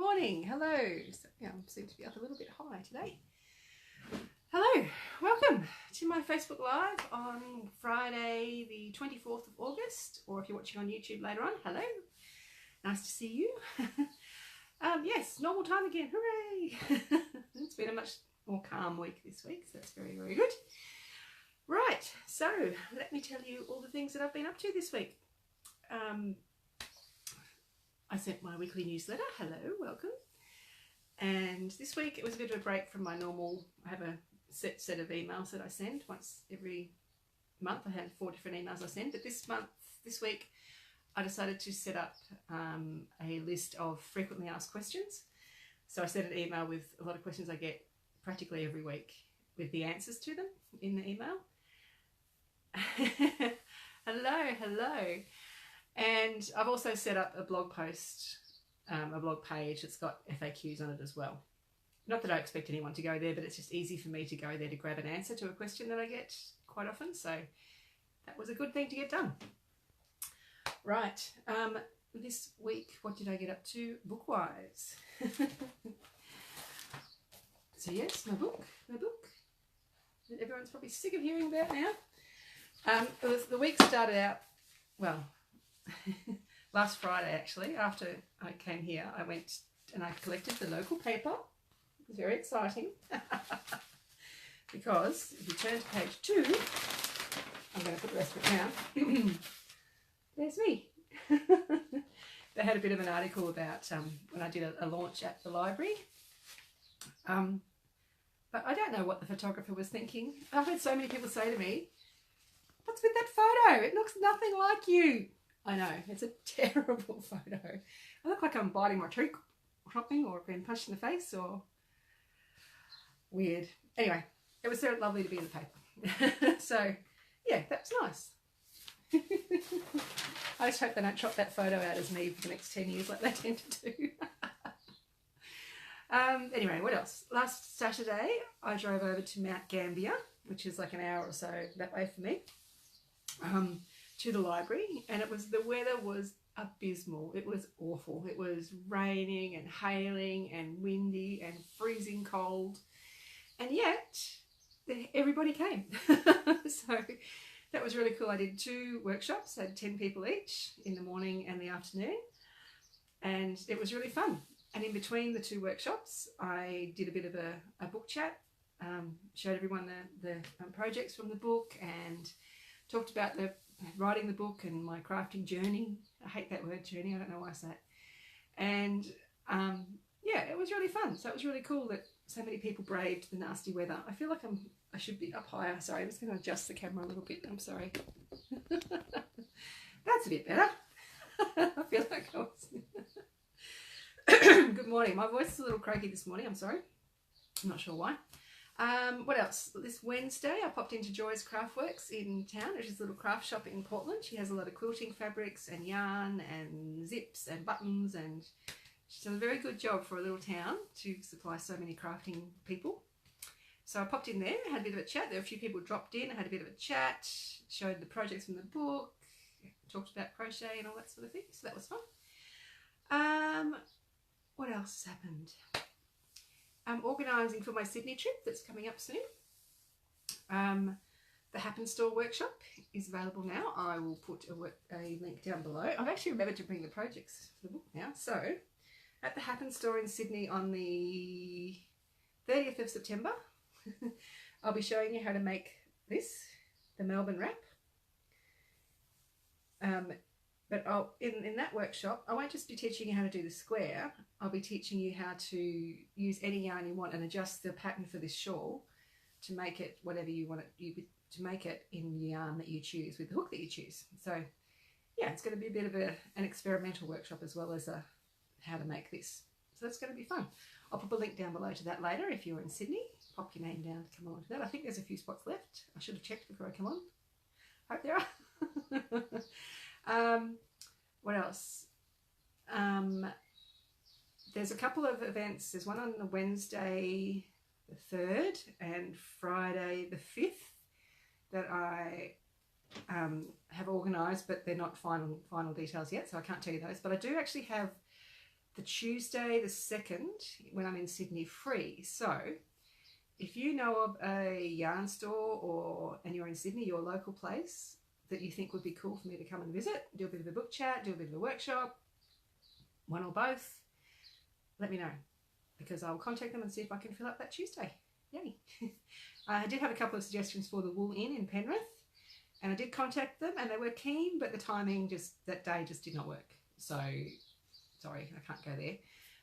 morning. Hello. So, yeah, I seem to be up a little bit high today. Hello. Welcome to my Facebook Live on Friday the 24th of August, or if you're watching on YouTube later on, hello. Nice to see you. Yes, normal time again. Hooray. It's been a much more calm week this week, so that's very, very good. Right, so let me tell you all the things that I've been up to this week. I sent my weekly newsletter. Hello, welcome. And this week it was a bit of a break from my normal. I have a set of emails that I send once every month. I have 4 different emails I send, but this week I decided to set up a list of frequently asked questions. So I sent an email with a lot of questions I get practically every week with the answers to them in the email. Hello. And I've also set up a blog post, a blog page that's got FAQs on it as well. Not that I expect anyone to go there, but it's just easy for me to go there to grab an answer to a question that I get quite often. So that was a good thing to get done. Right, this week, what did I get up to book-wise? So yes, my book. Everyone's probably sick of hearing about now. The week started out, well, last Friday actually. After I came here, I went and I collected the local paper. It was very exciting because if you turn to page 2, I'm going to put the rest of it down. There's me. They had a bit of an article about when I did a launch at the library. But I don't know what the photographer was thinking. I've had so many people say to me, "What's with that photo? It looks nothing like you." I know, it's a terrible photo. I look like I'm biting my cheek or something, or being punched in the face, or weird. Anyway, it was so lovely to be in the paper. So, yeah, that's nice. I just hope they don't chop that photo out as me for the next 10 years like they tend to do. Anyway, what else? Last Saturday, I drove over to Mount Gambier, which is like an hour or so that way for me, to the library, and the weather was abysmal. It was awful. It was raining and hailing and windy and freezing cold, and yet everybody came. So that was really cool. I did 2 workshops. I had 10 people each in the morning and the afternoon, and it was really fun. And in between the 2 workshops, I did a bit of a book chat, showed everyone the projects from the book, and talked about writing the book and my crafting journey. I hate that word, journey. I don't know why I say it. And yeah, it was really fun. So it was really cool that so many people braved the nasty weather. I feel like I should be up higher. Sorry, I'm just going to adjust the camera a little bit. I'm sorry. That's a bit better. I feel like I was... Good morning. My voice is a little croaky this morning. I'm sorry. I'm not sure why. What else? This Wednesday, I popped into Joy's Craftworks in town, which is a little craft shop in Portland. She has a lot of quilting fabrics and yarn and zips and buttons, and she's done a very good job for a little town to supply so many crafting people. So I popped in there, had a bit of a chat. There were a few people dropped in, had a bit of a chat, showed the projects from the book, talked about crochet and all that sort of thing. So that was fun. What else has happened? I'm organising for my Sydney trip that's coming up soon. The Happen Store workshop is available now. I will put a link down below. I've actually remembered to bring the projects for the book now. So at the Happen Store in Sydney on the 30th of September, I'll be showing you how to make this, the Melbourne wrap. But in that workshop, I won't just be teaching you how to do the square. I'll be teaching you how to use any yarn you want and adjust the pattern for this shawl to make it whatever you want it to make it in the yarn that you choose with the hook that you choose. So yeah, it's going to be a bit of an experimental workshop as well as how to make this. So that's going to be fun. I'll put a link down below to that later if you're in Sydney. Pop your name down to come along to that. I think there's a few spots left. I should have checked before I come on. Hope there are. What else? There's a couple of events. There's one on the Wednesday the 3rd and Friday the 5th that I have organised, but they're not final details yet, so I can't tell you those. But I do actually have the Tuesday the 2nd when I'm in Sydney free. So if you know of a yarn store and you're in Sydney, your local place that you think would be cool for me to come and visit, do a bit of a book chat, do a bit of a workshop, one or both, let me know, because I'll contact them and see if I can fill up that Tuesday. Yay. I did have a couple of suggestions for the Wool Inn in Penrith, and I did contact them and they were keen, but the timing that day just did not work. So sorry, I can't go there.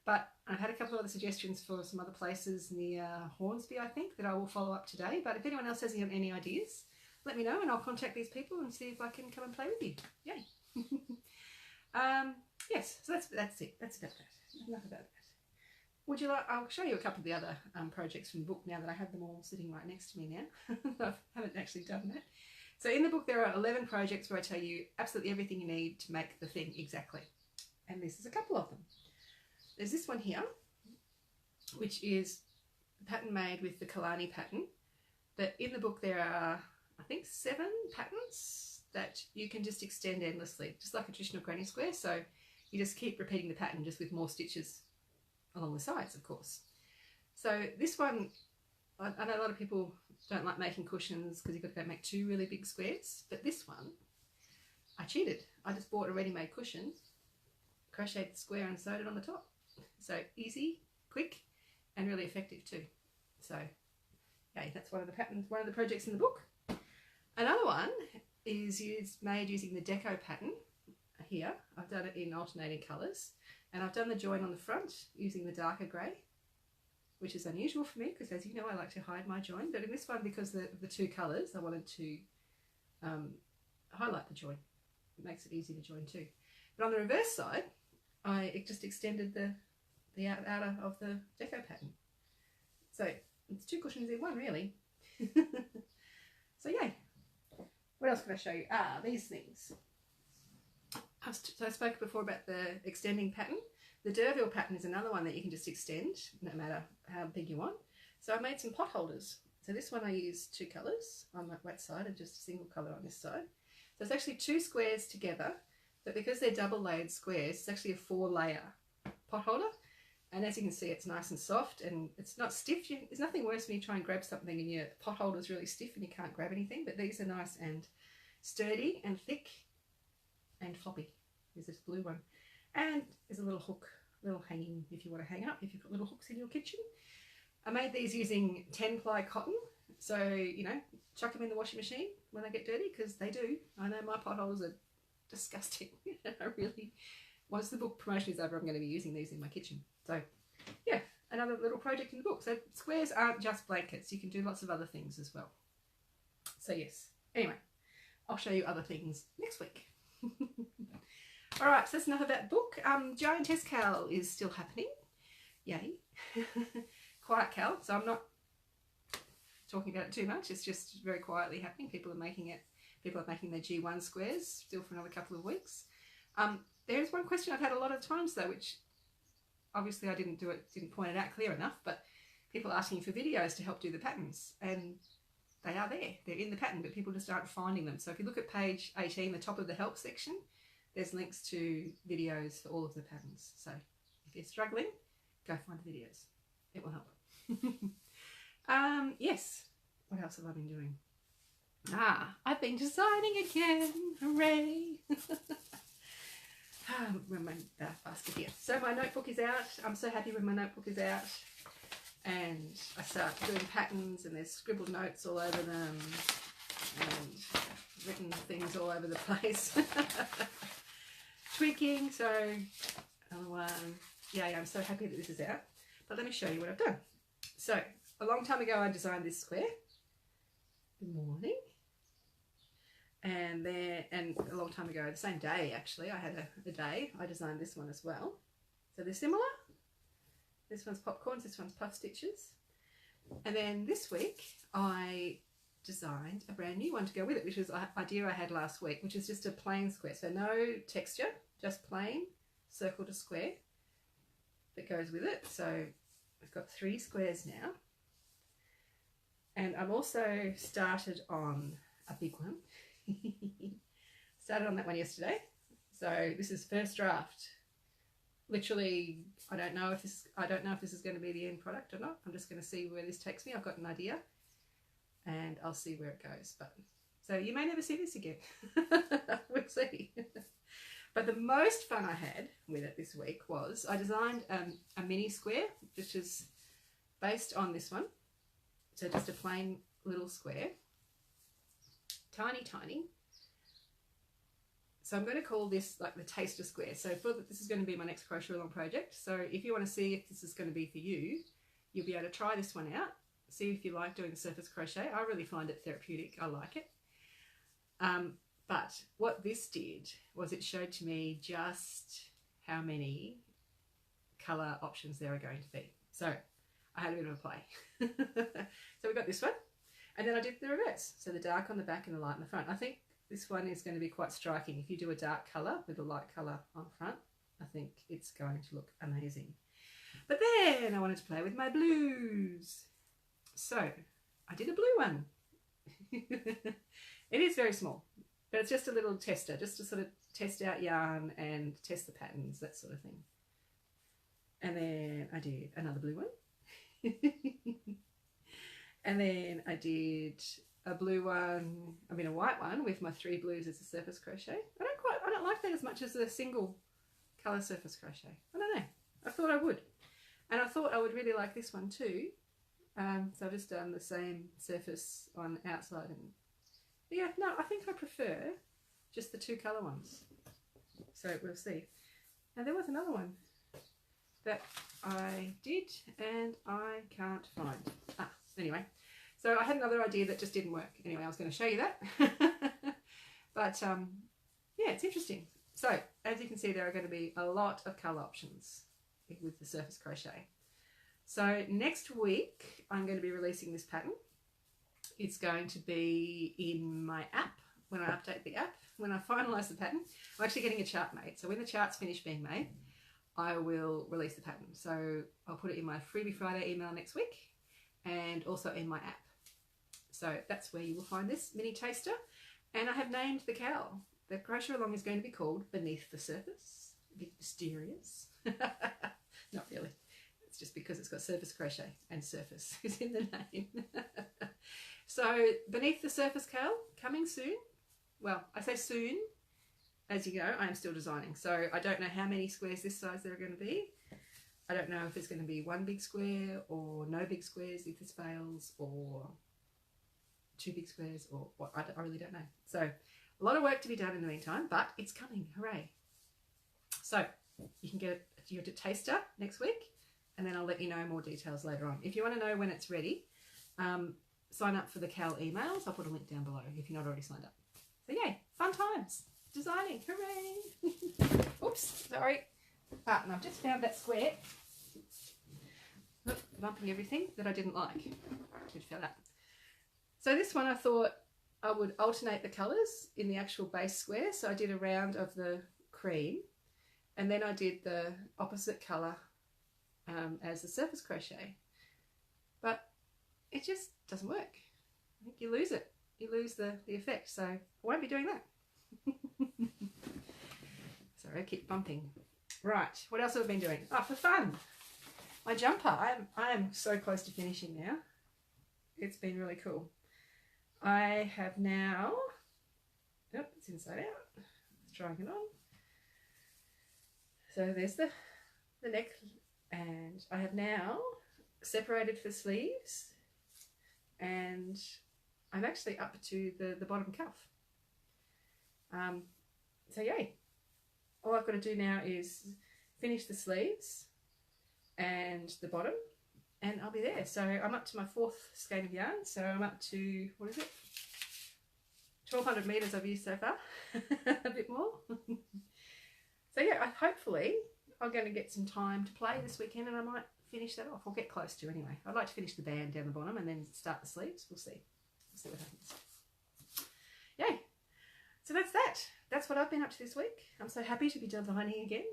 But I've had a couple of other suggestions for some other places near Hornsby, I think, that I will follow up today. But if anyone else has any ideas, let me know and I'll contact these people and see if I can come and play with you. Yay. Yes, so that's it. That's about that. Enough about that. Would you like, I'll show you a couple of the other projects from the book now that I have them all sitting right next to me now. I haven't actually done that. So in the book there are 11 projects where I tell you absolutely everything you need to make the thing exactly. And this is a couple of them. There's this one here, which is a pattern made with the Kalani pattern. But in the book there are, I think, 7 patterns that you can just extend endlessly, just like a traditional granny square. So you just keep repeating the pattern just with more stitches along the sides, of course. So this one, I know a lot of people don't like making cushions because you've got to make 2 really big squares. But this one, I cheated. I just bought a ready-made cushion, crocheted the square and sewed it on the top. So easy, quick, and really effective too. So yeah, that's one of the patterns, one of the projects in the book. Another one is made using the deco pattern here. I've done it in alternating colours, and I've done the join on the front using the darker grey, which is unusual for me because, as you know, I like to hide my join. But in this one, because the 2 colours, I wanted to highlight the join. It makes it easy to join too. But on the reverse side, I just extended the outer of the deco pattern. So it's 2 cushions in one, really. So yay. What else can I show you? These things. So I spoke before about the extending pattern. The D'Urville pattern is another one that you can just extend no matter how big you want. So I made some pot holders. So this one I used 2 colours on that wet side and just a single colour on this side. So it's actually 2 squares together, but because they're double layered squares, it's actually a 4-layer pot holder. And as you can see, it's nice and soft and it's not stiff. There's nothing worse when you try and grab something and your pot holder is really stiff and you can't grab anything, but these are nice and sturdy and thick and floppy. There's this blue one. And there's a little hook, little hanging if you want to hang up, if you've got little hooks in your kitchen. I made these using 10-ply cotton. So, you know, chuck them in the washing machine when they get dirty, because they do. I know my pot holders are disgusting. I really, once the book promotion is over, I'm going to be using these in my kitchen. So yeah, another little project in the book. So squares aren't just blankets. You can do lots of other things as well. So yes, anyway, I'll show you other things next week. All right, so that's enough about the book. Giantess Cowl is still happening. Yay. Quiet cowl, so I'm not talking about it too much. It's just very quietly happening. People are making it. People are making their G1 squares still for another couple of weeks. There's one question I've had a lot of times though, which obviously I didn't point it out clear enough, but people asking for videos to help do the patterns, and they are there. They're in the pattern, but people just aren't finding them. So if you look at page 18, the top of the help section, there's links to videos for all of the patterns. So if you're struggling, go find the videos. It will help. Yes. What else have I been doing? I've been designing again. Hooray. My basket here. So my notebook is out. I'm so happy when my notebook is out. And I start doing patterns, and there's scribbled notes all over them and written things all over the place. Tweaking. So yeah, I'm so happy that this is out. But let me show you what I've done. So a long time ago I designed this square. Good morning. And a long time ago, the same day actually, I had a day, I designed this one as well. So they're similar. This one's popcorns, this one's puff stitches. And then this week I designed a brand new one to go with it, which was an idea I had last week, which is just a plain square. So no texture, just plain circle to square that goes with it. So I've got 3 squares now. And I'm also started on a big one. Started on that one yesterday. So this is first draft. literally, I don't know if this is going to be the end product or not. I'm just going to see where this takes me. I've got an idea and I'll see where it goes. But so you may never see this again. We'll see. But the most fun I had with it this week was I designed a mini square, which is based on this one. So just a plain little square, tiny, tiny. So I'm going to call this like the taster square. So this is going to be my next crochet along project. So if you want to see if this is going to be for you, you'll be able to try this one out. See if you like doing the surface crochet. I really find it therapeutic. I like it. But what this did was it showed to me just how many colour options there are going to be. So I had a bit of a play. So we got this one. And then I did the reverse. So the dark on the back and the light on the front. I think this one is going to be quite striking. If you do a dark colour with a light colour on front, I think it's going to look amazing. But then I wanted to play with my blues. So I did a blue one. It is very small, but it's just a little tester, just to sort of test out yarn and test the patterns, that sort of thing. And then I did another blue one. And then I did a blue one, a white one with my 3 blues as a surface crochet. I don't like that as much as a single colour surface crochet. I don't know. I thought I would. And I thought I would really like this one too. So I've just done the same surface on outside and yeah, no, I think I prefer just the 2 colour ones. So we'll see. And there was another one that I did and I can't find. Anyway, so I had another idea that just didn't work. Anyway, I was going to show you that. But yeah, it's interesting. So as you can see, there are going to be a lot of colour options with the surface crochet. So next week, I'm going to be releasing this pattern. It's going to be in my app when I update the app. When I finalise the pattern, I'm actually getting a chart made. So when the chart's finished being made, I will release the pattern. So I'll put it in my Freebie Friday email next week and also in my app. So that's where you will find this mini taster. And I have named the cowl. The crochet along is going to be called Beneath the Surface. A bit mysterious. Not really. It's just because it's got surface crochet and surface is in the name. So Beneath the Surface cowl, coming soon. Well, I say soon. As you know, I am still designing. So I don't know how many squares this size there are going to be. I don't know if it's going to be 1 big square or no big squares if this fails, or 2 big squares, or what. I really don't know. So a lot of work to be done in the meantime, but it's coming. Hooray. So you can get your taster next week, and then I'll let you know more details later on. If you want to know when it's ready, sign up for the cowl emails. I'll put a link down below if you're not already signed up. So yay, fun times. Designing, hooray. Oops, sorry. And I've just found that square. Bumping everything that I didn't like. Did feel that. So this one I thought I would alternate the colours in the actual base square. So I did a round of the cream and then I did the opposite colour as the surface crochet. But it just doesn't work. I think you lose it. You lose the effect. So I won't be doing that. Sorry, I keep bumping. Right, what else have I been doing? Oh, for fun. My jumper. I am so close to finishing now. It's been really cool. I have now, oh, it's inside out. Let's try it on. So there's the neck, and I have now separated for sleeves, and I'm actually up to the bottom cuff. So yay. All I've got to do now is finish the sleeves and the bottom, and I'll be there. So I'm up to my 4th skein of yarn. So I'm up to, what is it? 1,200 metres I've used so far. A bit more. So yeah, hopefully I'm going to get some time to play this weekend, and I might finish that off. I'll get close to anyway. I'd like to finish the band down the bottom and then start the sleeves. We'll see. We'll see what happens. Yay. So that's that. That's what I've been up to this week. I'm so happy to be designing again.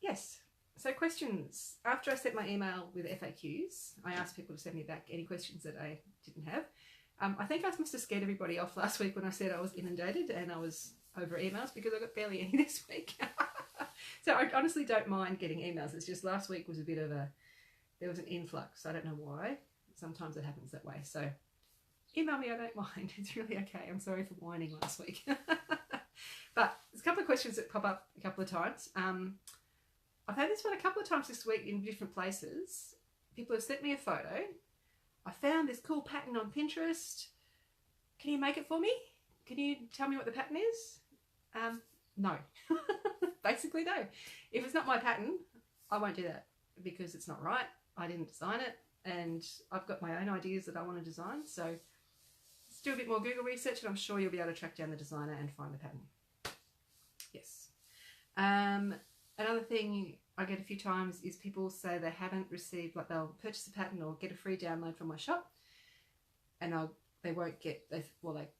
Yes. So questions. After I sent my email with FAQs, I asked people to send me back any questions that I didn't have. I think I must have scared everybody off last week when I said I was inundated and I was over emails, because I got barely any this week. So I honestly don't mind getting emails. It's just last week was a bit of there was an influx. I don't know why. Sometimes it happens that way. So email me, I don't mind. It's really okay. I'm sorry for whining last week. But there's a couple of questions that pop up a couple of times. I've had this one a couple of times this week in different places. People have sent me a photo. I found this cool pattern on Pinterest. Can you make it for me? Can you tell me what the pattern is? No. Basically, no. If it's not my pattern, I won't do that because it's not right. I didn't design it, and I've got my own ideas that I want to design. So let's do a bit more Google research, and I'm sure you'll be able to track down the designer and find the pattern. Yes. Another thing I get a few times is people say they haven't received, like they'll purchase a pattern or get a free download from my shop, and they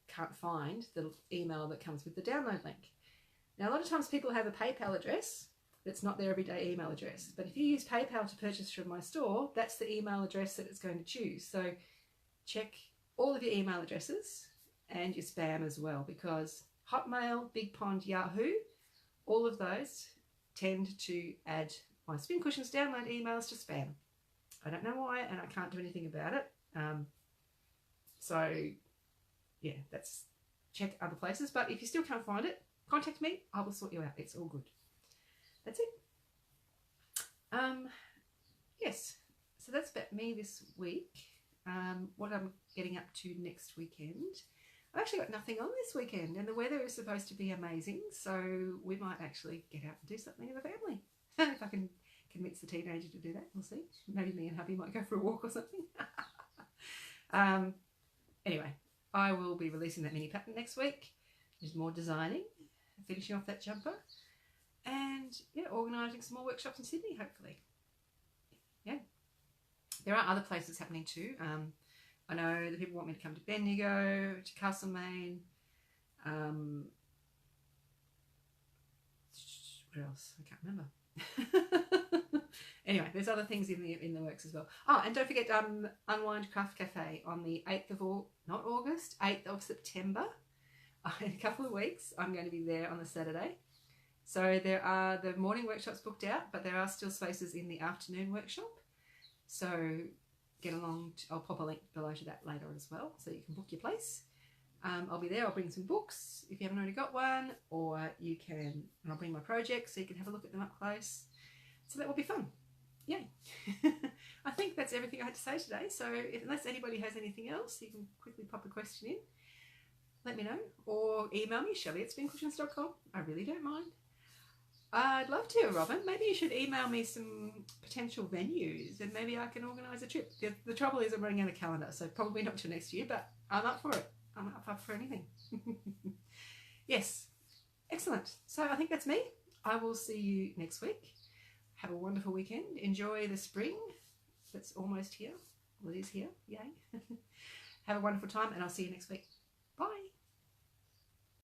can't find the email that comes with the download link. Now, a lot of times people have a PayPal address that's not their everyday email address, but if you use PayPal to purchase from my store, that's the email address that it's going to choose. So check all of your email addresses and your spam as well, because Hotmail, Big Pond, Yahoo, all of those tend to add my Spin Cushions download emails to spam. I don't know why, and I can't do anything about it. So yeah, check other places. But if you still can't find it, contact me. I will sort you out. It's all good. That's it. Yes. So that's about me this week. What I'm getting up to next weekend. I've actually got nothing on this weekend, and the weather is supposed to be amazing, so we might actually get out and do something as a family. If I can convince the teenager to do that, we'll see. Maybe me and hubby might go for a walk or something. Anyway, I will be releasing that mini pattern next week. There's more designing, finishing off that jumper, and yeah, organising some more workshops in Sydney, hopefully. Yeah. There are other places happening too. I know that people want me to come to Bendigo, to Castlemaine. Where else? I can't remember. Anyway, there's other things in the works as well. Oh, and don't forget Unwind Craft Cafe on the 8th of September. In a couple of weeks, I'm going to be there on the Saturday. So there are the morning workshops booked out, but there are still spaces in the afternoon workshop. So get along. I'll pop a link below to that later as well, so you can book your place. I'll be there. I'll bring some books if you haven't already got one, or you can, and I'll bring my projects so you can have a look at them up close. So that will be fun. Yay. I think that's everything I had to say today. So unless anybody has anything else, you can quickly pop a question in. Let me know, or email me, Shelley@spincushions.com. I really don't mind. I'd love to, Robin. Maybe you should email me some potential venues and maybe I can organise a trip. The trouble is I'm running out of calendar, so probably not till next year, but I'm up for it. I'm up for anything. Yes, excellent. So I think that's me. I will see you next week. Have a wonderful weekend. Enjoy the spring that's almost here. Well, it is here. Yay. Have a wonderful time, and I'll see you next week. Bye.